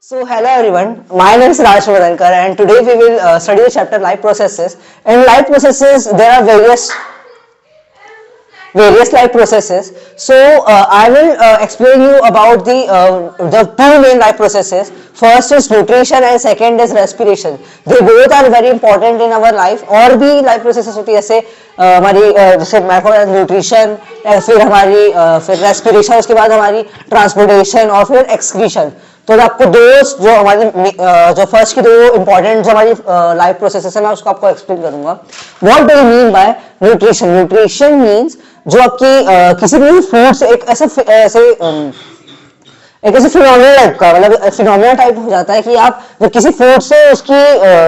So hello everyone, my name is Raj Vadankar and today we will study the chapter life processes. In life processes there are various life processes. So I will explain you about the two main life processes. First is nutrition and second is respiration. They both are very important in our life. और भी life processes होती है जैसे हमारी जैसे nutrition फिर हमारी फिर रेस्पिरेशन उसके बाद हमारी ट्रांसपोर्टेशन और फिर एक्सक्रीशन. तो आपको जो हमारे जो फर्स्ट की दो इंपॉर्टेंट जो हमारी लाइफ प्रोसेसेस है ना उसको आपको एक्सप्लेन करूंगा. What do you mean by nutrition? Nutrition means जो आपकी किसी भी फूड से एक ऐसे फिनोमिना टाइप का मतलब फिनोमिना टाइप हो जाता है कि आप जब किसी फूड से उसकी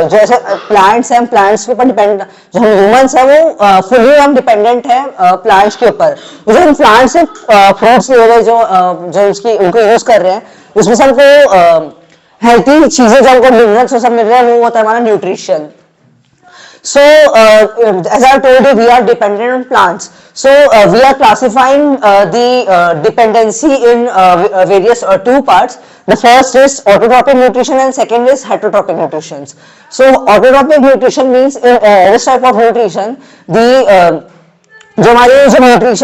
जो ऐसे प्लांट्स हैं प्लांट्स के ऊपर डिपेंड जो हम ह्यूमंस हैं वो फुली हम डिपेंडेंट है प्लांट्स के ऊपर. जो हम प्लांट से फ्रूट्स ले रहे हैं जो उसकी उनको यूज कर रहे हैं उसमें से हमको हेल्थी चीजें जो हमको मिनरल्स सब मिल रहे हैं वो होता है हमारा nutrition. So, as I told you, we are dependent on plants. So, we are classifying the dependency in various two parts. The first is autotrophic nutrition and second is heterotrophic nutrition. So, autotrophic nutrition means this type of nutrition, जो हमारे जो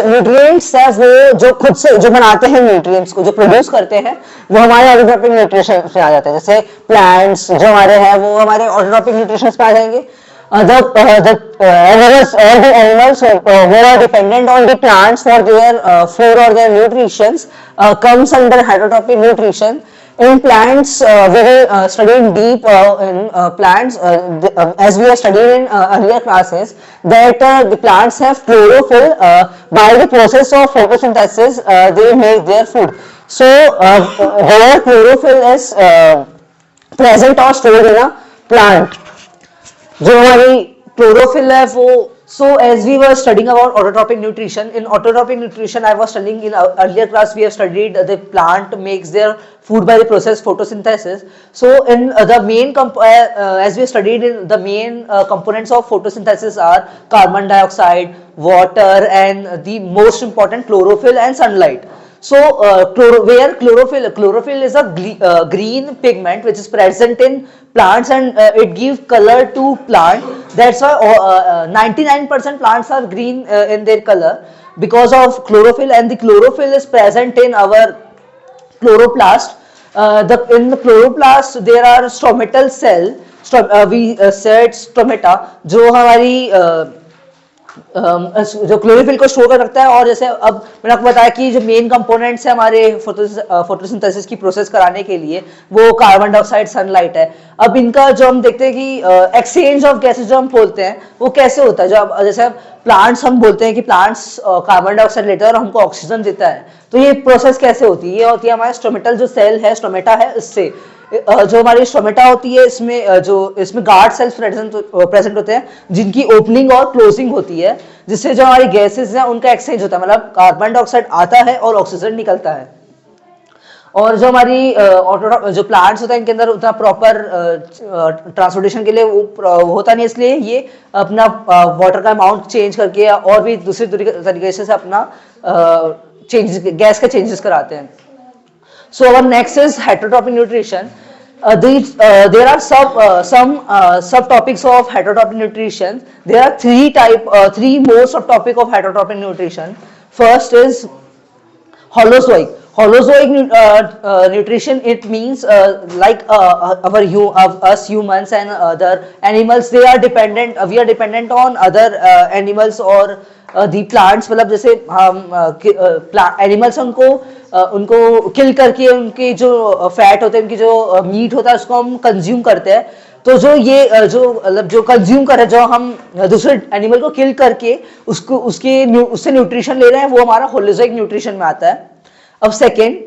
nutrients है वो जो खुद से जो बनाते हैं न्यूट्रिएंट्स को जो प्रोड्यूस करते हैं वो हमारे ऑटोट्रॉपिक न्यूट्रिशन से आ जाते हैं. जैसे प्लांट्स जो हमारे हैं वो हमारे ऑटोट्रॉपिक न्यूट्रिशन पे आ जाएंगे. All the animals who are dependent on the plants for their food or their nutrition comes under heterotrophic nutrition. In plants, we will study in deep in plants as we are studying in earlier classes that the plants have chlorophyll. By the process of photosynthesis, they make their food. So, where chlorophyll is present or stored in a plant. जो हमारी chlorophyll है वो so as we were studying about autotrophic nutrition, in autotrophic nutrition I was studying in earlier class we have studied the plant makes their food by the process photosynthesis. So in the main as we studied in the main components of photosynthesis are carbon dioxide, water and the most important chlorophyll and sunlight. So where chlorophyll is a green pigment which is present in plants and it gives color to plant. That's why 99% plants are green in their color because of chlorophyll, and the chlorophyll is present in our chloroplast. In the chloroplast there are stomatal cell. We said stomata जो हमारी जो chlorophyll को store कर रखता है. और जैसे अब मैंने आपको बताया कि जो मेन कंपोनेंट्स है हमारे फोटोसिंथेसिस की प्रोसेस कराने के लिए वो कार्बन डाइऑक्साइड सनलाइट है. अब इनका जो हम देखते हैं कि एक्सचेंज ऑफ गैसेस जो हम बोलते हैं वो कैसे होता है. जो अब जैसे प्लांट्स हम बोलते हैं कि प्लांट्स कार्बन डाइऑक्साइड लेता है और हमको ऑक्सीजन देता है. तो ये प्रोसेस कैसे होती है? ये होती है हमारे स्टोमेटल जो सेल है स्टोमेटा है इससे. जो हमारी स्टोमेटा होती है इसमें गार्ड सेल्स प्रेजेंट होते हैं जिनकी ओपनिंग और क्लोजिंग होती है जिससे जो हमारी गैसेस हैं उनका एक्सचेंज होता है. मतलब कार्बन डाइऑक्साइड आता है और ऑक्सीजन निकलता है. और जो हमारी जो प्लांट्स होता है इनके अंदर उतना प्रॉपर ट्रांसपोर्टेशन के लिए वो होता नहीं, इसलिए ये अपना वाटर का अमाउंट चेंज करके और भी दूसरे तरीके से अपना गैस का चेंजेस कराते हैं. So our next is heterotrophic nutrition. There are some subtopics of heterotrophic nutrition. There are three more subtopic of heterotrophic nutrition. First is holozoic. Holozoic nutrition, it means like us humans and other animals, they are dependent. We are dependent on other animals or the plants. मतलब जैसे हम animals उनको किल करके उनके जो fat होते हैं उनकी जो मीट होता है उसको हम कंज्यूम करते हैं. तो जो ये जो कंज्यूम कर रहे हैं जो हम दूसरे एनिमल को किल करके उससे न्यूट्रिशन ले रहे हैं वो हमारा होलोजोइक न्यूट्रिशन में आता है. अब सेकेंड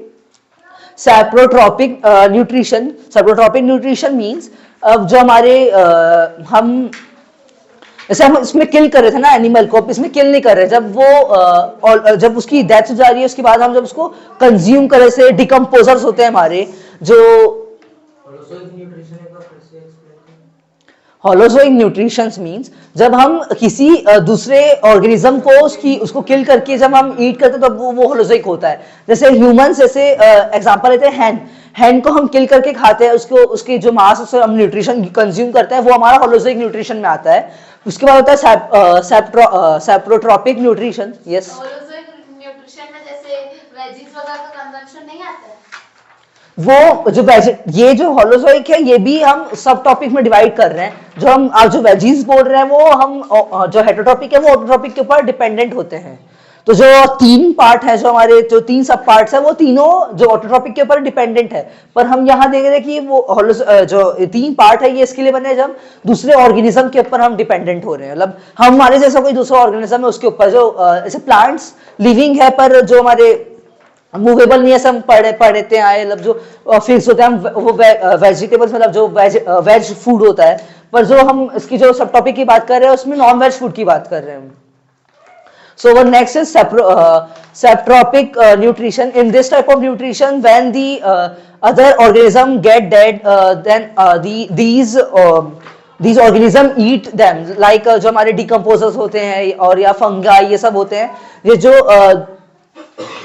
सैप्रोट्रॉपिक न्यूट्रिशन. सैप्रोट्रॉपिक न्यूट्रिशन मीन्स अब जो हमारे हम जैसे हम इसमें किल कर रहे थे ना एनिमल को, अब इसमें किल नहीं कर रहे. जब उसकी डेथ हो जा रही है उसके बाद हम जब उसको कंज्यूम कर रहे से डिकम्पोजर्स होते हैं हमारे जो होलोजोइक न्यूट्रिशन मीन्स जब हम किसी दूसरे ऑर्गेनिज्म को उसको किल करके जब हम ईट करते हैं तो वो होलोजोइक होता है। जैसे ह्यूमंस, जैसे एग्जांपल लेते हैं हैन को हम किल करके खाते हैं, उसको उसके जो मांस उससे हम न्यूट्रिशन कंज्यूम करते हैं, वो हमारा होलोजोइक न्यूट्रिशन में आता है। उसके बाद होता है सैप्रोट्रॉपिक न्यूट्रिशन। यस, होलोजोइक न्यूट्रिशन में जैसे वेजीज वगैरह का कंजम्पशन नहीं आता है। वो जो ये जो होलोजोइक है ये भी हम सब टॉपिक में डिवाइड कर रहे हैं। जो हम आप जो वेजीज बोल रहे हैं वो हम जो हेटेरोट्रॉपिक है वो ऑटोट्रॉपिक के ऊपर डिपेंडेंट होते हैं। तो जो 3 पार्ट है, जो हमारे जो 3 सब पार्ट्स है, वो तीनों जो ऑटोट्रॉपिक के ऊपर डिपेंडेंट है। पर हम यहाँ देख रहे हैं कि वो जो 3 पार्ट है ये इसके लिए बने जब दूसरे ऑर्गेनिज्म के ऊपर हम डिपेंडेंट हो रहे हैं। मतलब हम हमारे जैसा कोई दूसरा ऑर्गेनिज्म है उसके ऊपर, जो जैसे प्लांट्स लिविंग है पर जो हमारे मूवेबल नहीं है, सब पढ़ते आए, मतलब जो फिक्स होते हैं वो वेजिटेबल्स, मतलब जो वेज फूड होता है। पर जो हम इसकी जो सब टॉपिक की बात कर रहे हैं उसमें नॉन वेज फूड की बात कर रहे हैं। So our next is saprotropic nutrition. In this type of nutrition, when the other organism get dead, then these organism eat them. Like जो हमारे decomposers होते हैं और या fungi ये सब होते हैं, ये जो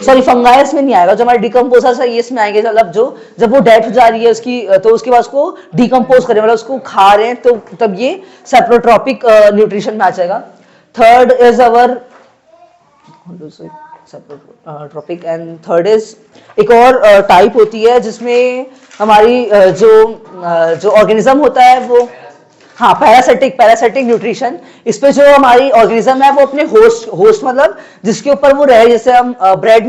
सॉरी फंगाई इसमें नहीं आएगा, जो हमारे डिकम्पोजर्स है ये इसमें आएंगे। मतलब जो जब वो डेथ हो जा रही है उसकी, तो उसके बाद उसको डिकम्पोज करें, मतलब उसको खा रहे हैं, तो तब ये सैप्रोट्रॉपिक न्यूट्रिशन में आ जाएगा। Third is our tropic and third is एक और टाइप होती है जिसमें हमारी जो ऑर्गेनिज्म होता है वो, हाँ, पैरासिटिक न्यूट्रिशन। इस पे जो हमारी ऑर्गेनिज्म है वो अपने होस्ट मतलब जिसके ऊपर वो रहे, जैसे हम ब्रेड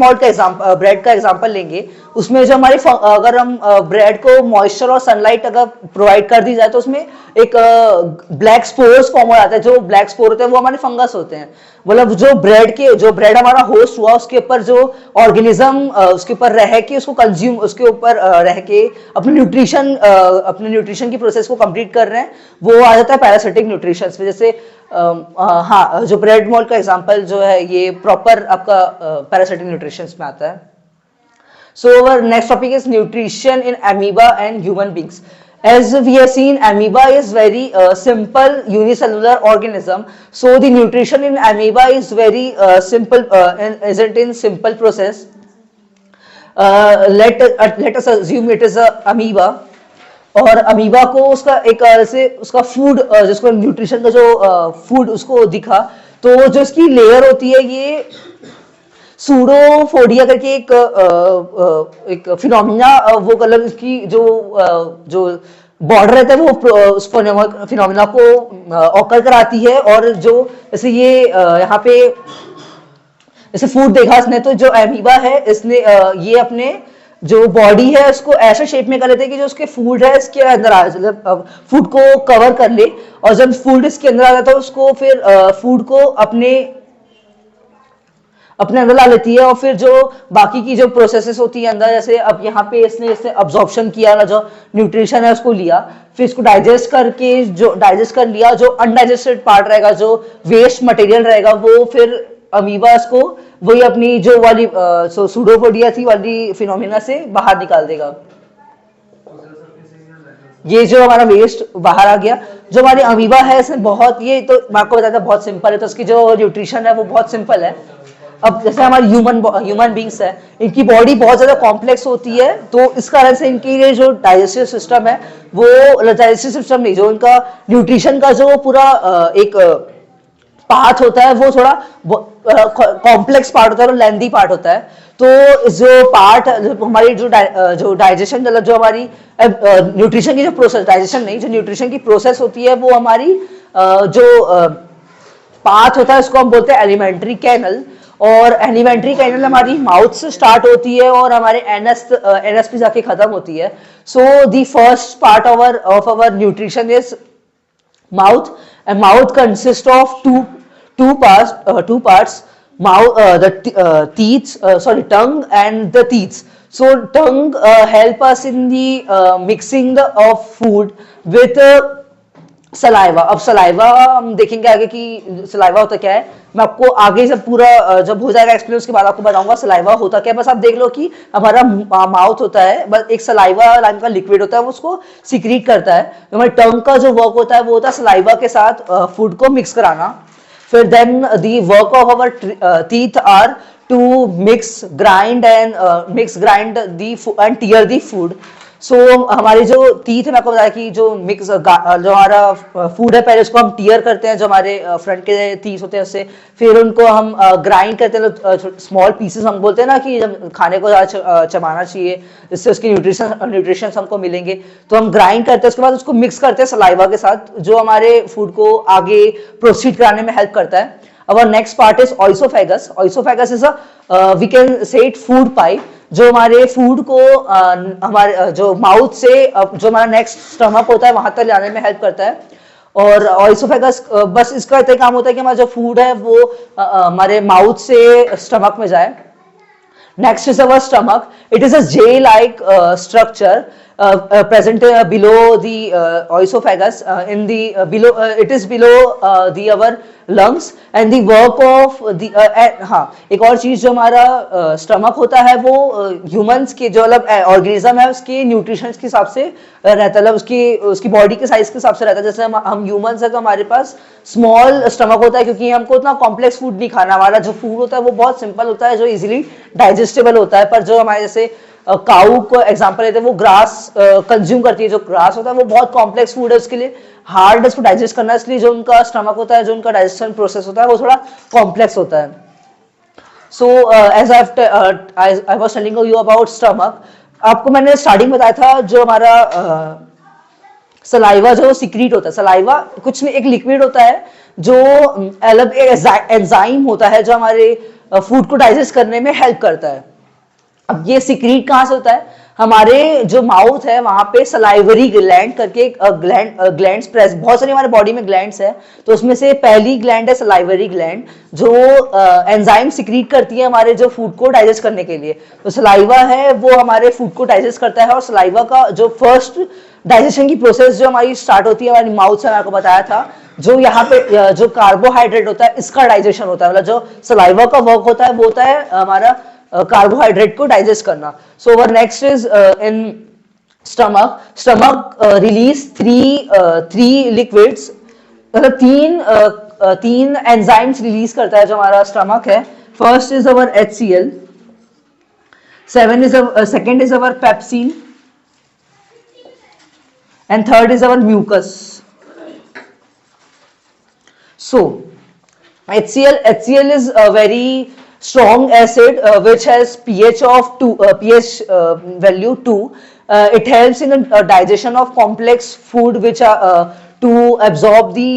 का एग्जांपल लेंगे, उसमें जो हमारी अगर हम ब्रेड को मॉइस्चर और सनलाइट अगर प्रोवाइड कर दी जाए तो उसमें एक ब्लैक स्पोर्स फॉर्म हो जाता है। जो ब्लैक स्पोर होते हैं वो हमारे फंगस होते हैं। मतलब जो ब्रेड हमारा होस्ट हुआ उसके ऊपर जो ऑर्गेनिज्म उसके ऊपर रह के उसको कंज्यूम, उसके ऊपर रह के अपने न्यूट्रिशन की प्रोसेस को कंप्लीट कर रहे हैं, वो आ जाता है पैरासिटिक न्यूट्रिशन पे। जैसे हाँ, जो ब्रेड मोल्ड का एग्जांपल जो है ये प्रॉपर आपका पैरासिटिक न्यूट्रिशन में आता है। So our next topic is nutrition in amoeba and human beings. As we have seen, amoeba is very simple unicellular organism. So the nutrition in amoeba is very simple, and isn't in simple process. Let us assume it is a amoeba. और amoeba को उसका एक से उसका food, जिसको nutrition का जो food उसको दिखा, तो जो इसकी लेयर होती है ये सूडोफोडिया करके एक फिनोमिना, वो मतलब इसकी जो बॉर्डर रहता है वो उस फिनोमिना को ऑकर कराती है। और जो जैसे ये यहाँ पे जैसे फूड देखा इसने, तो जो अमीबा है इसने ये अपने जो बॉडी है उसको ऐसे शेप में कर लेते हैं कि जो उसके फूड है इसके अंदर आ, मतलब फूड को कवर कर ले। और जब फूड इसके अंदर आ जाता है उसको फिर फूड को अपने अंदर ला लेती है। और फिर जो बाकी की जो प्रोसेसेस होती है अंदर, जैसे अब यहाँ पे इसने अब्जॉर्प्शन किया ना, जो न्यूट्रिशन है उसको लिया, फिर इसको डाइजेस्ट कर लिया, जो अनडाइजेस्टेड पार्ट रहेगा, जो वेस्ट मटेरियल रहेगा, वो फिर अमीबा इसको वही अपनी जो वाली सूडोपोडिया थी वाली फिनोमिना से बाहर निकाल देगा। ये जो हमारा वेस्ट बाहर आ गया, जो हमारी अमीबा है इसमें बहुत, ये तो मैं आपको बताया था बहुत सिंपल है, तो इसकी जो न्यूट्रिशन है वो बहुत सिंपल है। अब जैसे हमारे ह्यूमन बींग्स है, इनकी बॉडी बहुत ज्यादा कॉम्प्लेक्स होती है, तो इस कारण से इनकी ये जो डाइजेस्टिव सिस्टम है वो डाइजेस्टिव सिस्टम नहीं, जो इनका न्यूट्रिशन का जो पूरा एक पाथ होता है वो थोड़ा कॉम्प्लेक्स पार्ट होता है और लेंथी पार्ट होता है। तो जो पार्ट हमारी जो डाइजेशन, मतलब जो हमारी न्यूट्रिशन की जो प्रोसेस, डाइजेशन नहीं, जो न्यूट्रिशन की प्रोसेस होती है वो हमारी जो पाथ होता है उसको हम बोलते हैं एलिमेंट्री कैनल। और एलिमेंट्री कैनल हमारी माउथ से स्टार्ट होती है और हमारे एनएस पे जाके खत्म होती है। So the first part of our nutrition is mouth, and mouth consists of two parts, mouth, tongue and the teeth. So tongue help us in the mixing of food with saliva, अब saliva हम देखेंगे आगे कि saliva होता क्या है। मैं आपको आगे जब पूरा जब हो जाएगा एक्सप्लेन उसके बाद आपको बताऊंगा सलाइवा होता क्या है। बस आप देख लो कि हमारा माउथ होता है, बस एक सलाइवा नाम का लिक्विड होता है, वो उसको सिक्रीट करता है। हमारे टंग का जो वर्क होता है वो होता है सलाइवा के साथ फूड को मिक्स कराना। फिर then the work of our teeth are to mix grind the and tear the food. So हमारी जो टीथ है, मैं आपको बताया कि जो जो हमारा फूड है पहले उसको हम टीयर करते हैं, जो हमारे फ्रंट के टीथ होते हैं उससे। फिर उनको हम ग्राइंड करते हैं, स्मॉल पीसेस हम बोलते हैं ना कि जब खाने को चबाना चाहिए जिससे उसकी न्यूट्रिशन हमको मिलेंगे, तो हम ग्राइंड करते हैं। उसके बाद उसको मिक्स करते हैं सलाइवा के साथ, जो हमारे फूड को आगे प्रोसीड कराने में हेल्प करता है। Our next part is oesophagus. Oesophagus is we can say it food pipe, जो हमारे फूड को हमारे जो माउथ से जो हमारा नेक्स्ट स्टमक होता है वहां तक लाने में हेल्प करता है। और ऑइसोफेगस बस इसका इतना काम होता है कि हमारा जो फूड है वो हमारे माउथ से स्टमक में जाए। Next is our stomach. It is a J-like structure present below the oesophagus. In the below, it is below the our lungs and the work of the हाँ, एक और चीज जो हमारा स्टमक होता है वो ह्यूमंस के जो मतलब ऑर्गेनिज्म है उसके न्यूट्रिशन के हिसाब से रहता है, उसकी बॉडी के साइज के हिसाब से रहता है। जैसे हम ह्यूमंस है तो हमारे पास स्मॉल स्टमक होता है क्योंकि हमको उतना कॉम्प्लेक्स फूड नहीं खाना। हमारा जो फूड होता है वो बहुत सिंपल होता है, जो इजीली डाइजेस्टेबल होता है। पर जो हमारे जैसे काऊ को एग्जांपल लेते हैं, वो ग्रास कंज्यूम करती है। जो ग्रास होता है वो बहुत कॉम्प्लेक्स फूड है, उसके लिए हार्ड है उसको डाइजेस्ट करना, इसलिए जो उनका स्टमक होता है, जो उनका डाइजेशन प्रोसेस होता है वो थोड़ा कॉम्प्लेक्स होता है। So as I was telling you about stomach, आपको मैंने स्टार्टिंग बताया था जो हमारा सलाइवा जो सिक्रीट होता है, सलाइवा कुछ नहीं एक लिक्विड होता है जो अलग एंजाइम होता है जो हमारे फूड को डाइजेस्ट करने में हेल्प करता है। अब ये सिक्रीट कहाँ से होता है, हमारे जो माउथ है वहां पे सलाइवरी ग्लैंड करके ग्लैंड्स प्रेस, बहुत सारी हमारे बॉडी में ग्लैंड्स है, तो उसमें से पहली ग्लैंड है सलाइवरी ग्लैंड, जो एंजाइम सिक्रीट करती है हमारे जो फूड को डाइजेस्ट करने के लिए। तो सलाइवा है वो हमारे फूड को डाइजेस्ट करता है। और सलाइवा का जो फर्स्ट डाइजेशन की प्रोसेस जो हमारी स्टार्ट होती है हमारी माउथ से, मैंने आपको बताया था, जो यहाँ पे जो कार्बोहाइड्रेट होता है इसका डाइजेशन होता है, मतलब जो सलाइवा का वर्क होता है वो होता है हमारा कार्बोहाइड्रेट को डाइजेस्ट करना। So our next is in stomach. Stomach release three liquids, मतलब तीन एंजाइम्स रिलीज करता है जो हमारा स्टमक है। First is our HCl, second is our pepsin and third is our mucus. So HCl is a very strong acid which has pH of 2 pH value 2. It helps in the digestion of complex food which are to absorb the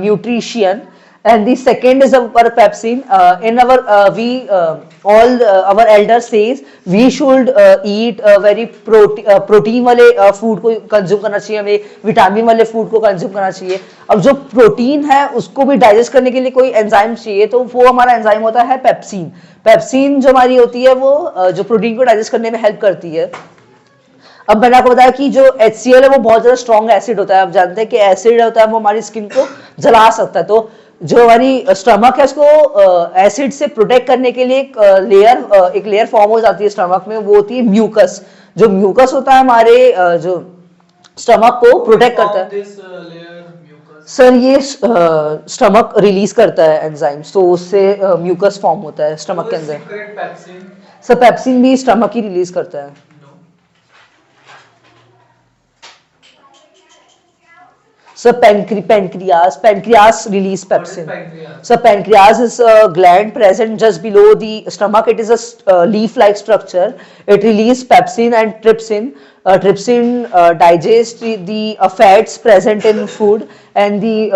nutrition. And the second is our pepsin. In our our elders says we should eat very protein वाले food को consume करना चाहिए, हमें vitamin वाले food को consume करना चाहिए। अब जो प्रोटीन है उसको भी डाइजेस्ट करने के लिए कोई एंजाइम चाहिए, तो वो हमारा एंजाइम होता है पेप्सिन। पेप्सिन जो हमारी होती है वो जो प्रोटीन को डाइजेस्ट करने में हेल्प करती है। अब मैंने आपको बताया कि जो HCl है वो बहुत ज्यादा स्ट्रॉन्ग एसिड होता है। आप जानते हैं कि एसिड होता है वो हमारी स्किन को जला सकता है, तो जो हमारी स्टमक है उसको एसिड से प्रोटेक्ट करने के लिए एक लेयर फॉर्म हो जाती है स्टमक में, वो होती है म्यूकस। जो म्यूकस होता है हमारे जो स्टमक को प्रोटेक्ट करता है। सर ये स्टमक रिलीज करता है एंजाइम्स, तो उससे म्यूकस फॉर्म होता है स्टमक के अंदर। सर पेप्सिन भी स्टमक ही रिलीज करता है। So pancreas release pepsin. So pancreas is a gland present just below the stomach. It is a leaf-like structure. It releases pepsin and trypsin. Trypsin digests the fats present in food, and the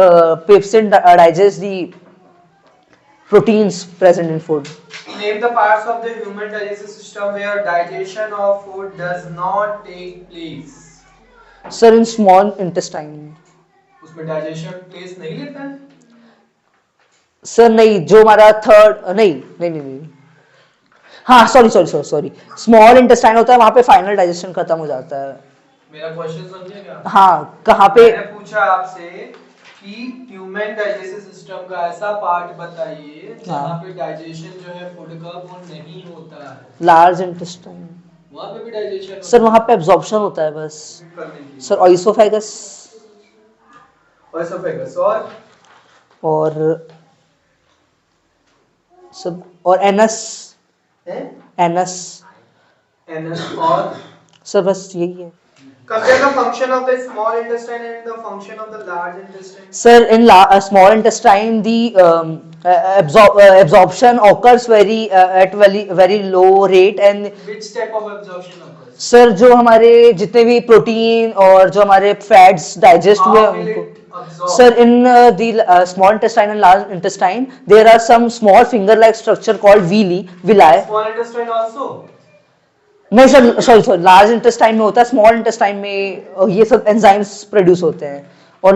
pepsin digests the proteins present in food. Name the parts of the human digestive system where digestion of food does not take place. Sir, in small intestine. उसमें digestion place नहीं लेता है? Sir नहीं, जो हमारा third नहीं, हाँ sorry, small intestine होता है, वहां पे फाइनल डाइजेशन खत्म हो जाता है। मेरा क्वेश्चन समझे क्या? हाँ, कहाँ पे? मैंने पूछा आपसे कि ह्यूमन डाइजेस्टिव सिस्टम का ऐसा पार्ट बताइए जहाँ हाँ। पे डाइजेशन जो है फूड का वो नहीं होता है, लार्ज इंटेस्टाइन। वहाँ पे भी डाइजेशन सर वहाँ पे एब्जॉर्प्शन होता है बस। करने की सर ऑइसोफेगस ओएसोफेगस और सब और एनस। है एनस एनस और सर बस यही है। compare the function of the small intestine and the function of the large intestine. Sir, in small intestine, the absorption occurs at very low rate, and Which type of absorption occurs? Sir जो हमारे जितने भी protein और जो हमारे fats digest हुए How will उनको it absorb? Sir in the small intestine and large intestine there are some small finger like structure called villi. Small intestine also. नहीं सर, सॉरी लार्ज इंटेस्टाइन में होता है, small intestine में ये सब enzymes produce होते हैं। और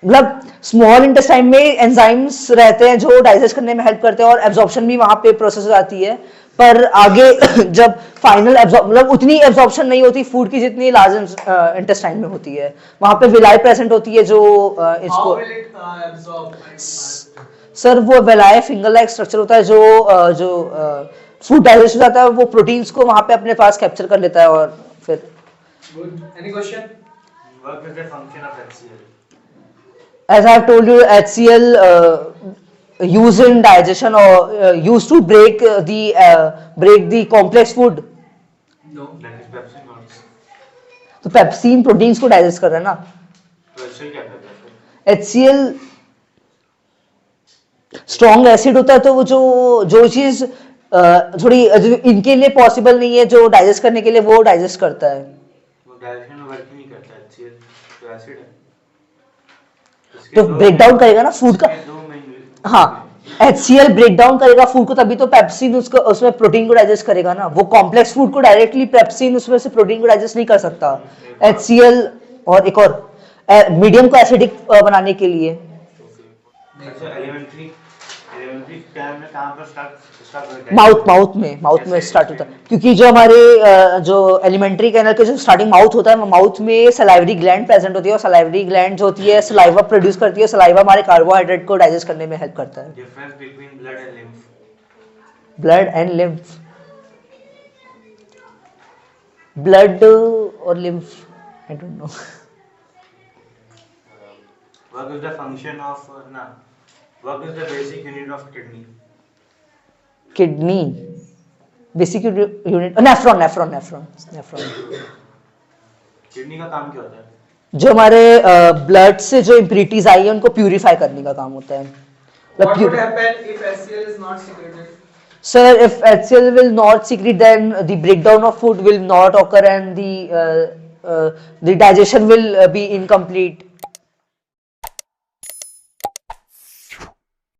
मतलब स्मॉल इंटेस्टाइन में एंजाइम्स रहते हैं जो डाइजेस्ट करने में हेल्प करते हैं और एब्जॉर्प्शन भी वहां पे प्रोसेस हो जाती है। पर आगे जब फाइनल मतलब उतनी एब्जॉर्प्शन नहीं होती फूड की जितनी लार्ज इंटेस्टाइन में होती है। वहां पे विलाई प्रेजेंट होती है जो How इसको will it absorb? सर वो विलाई फिंगर लाइक स्ट्रक्चर होता है जो फूड डाइजेस्ट हो जाता है, वो प्रोटीन्स को वहां पे अपने पास कैप्चर कर लेता है और फिर। Good. Any question? What is the function of HCl? As I have told you, HCl used in digestion or used to break the complex food. No. That is pepsin also. तो pepsin proteins को digest कर रहा है ना। तो HCl क्या करता है फिर? HCl स्ट्रॉन्ग एसिड होता है, तो वो जो चीज थोड़ी इनके लिए पॉसिबल नहीं है जो डाइजेस्ट करने के लिए, वो डाइजेस्ट करता है। वो डाइजेशन में वर्क ही नहीं करता HCl, तो एसिड है। तो ब्रेक डाउन करेगा ना फूड का। दो मेन। हाँ, HCl ब्रेक डाउन करेगा फूड को, तभी तो पेप्सिन उसमें प्रोटीन को डाइजेस्ट करेगा ना। वो कॉम्प्लेक्स फूड को डायरेक्टली पेप्सिन उसमें से प्रोटीन को डाइजेस्ट नहीं कर सकता। HCl और एक और मीडियम को एसिडिक बनाने के लिए। अच्छा, एलिमेंट्री कैन में कहाँ पर स्टार्ट होता है? माउथ में स्टार्ट होता है, क्योंकि जो हमारे जो एलिमेंट्री कैनल के जो स्टार्टिंग माउथ होता है, माउथ में सलाइवरी ग्लैंड प्रेजेंट होती है और सलाइवरी ग्लैंड जो होती है सलाइवा प्रोड्यूस करती है। सलाइवा हमारे कार्बोहाइड्रेट को डाइजेस्ट करने में हेल्प करता है। Difference between blood and lymph. Blood and lymph, blood और lymph I don't know. What is the function of what is the basic unit of kidney? Kidney basic unit nephron. Kidney का काम क्या होता है? जो हमारे ब्लड से जो इम्प्यूरिटीज आई है उनको प्यूरिफाई करने का काम होता है। What would happen if HCl is not secreted? Sir, if HCl will not secrete, then the breakdown of food will not occur and the digestion will be incomplete.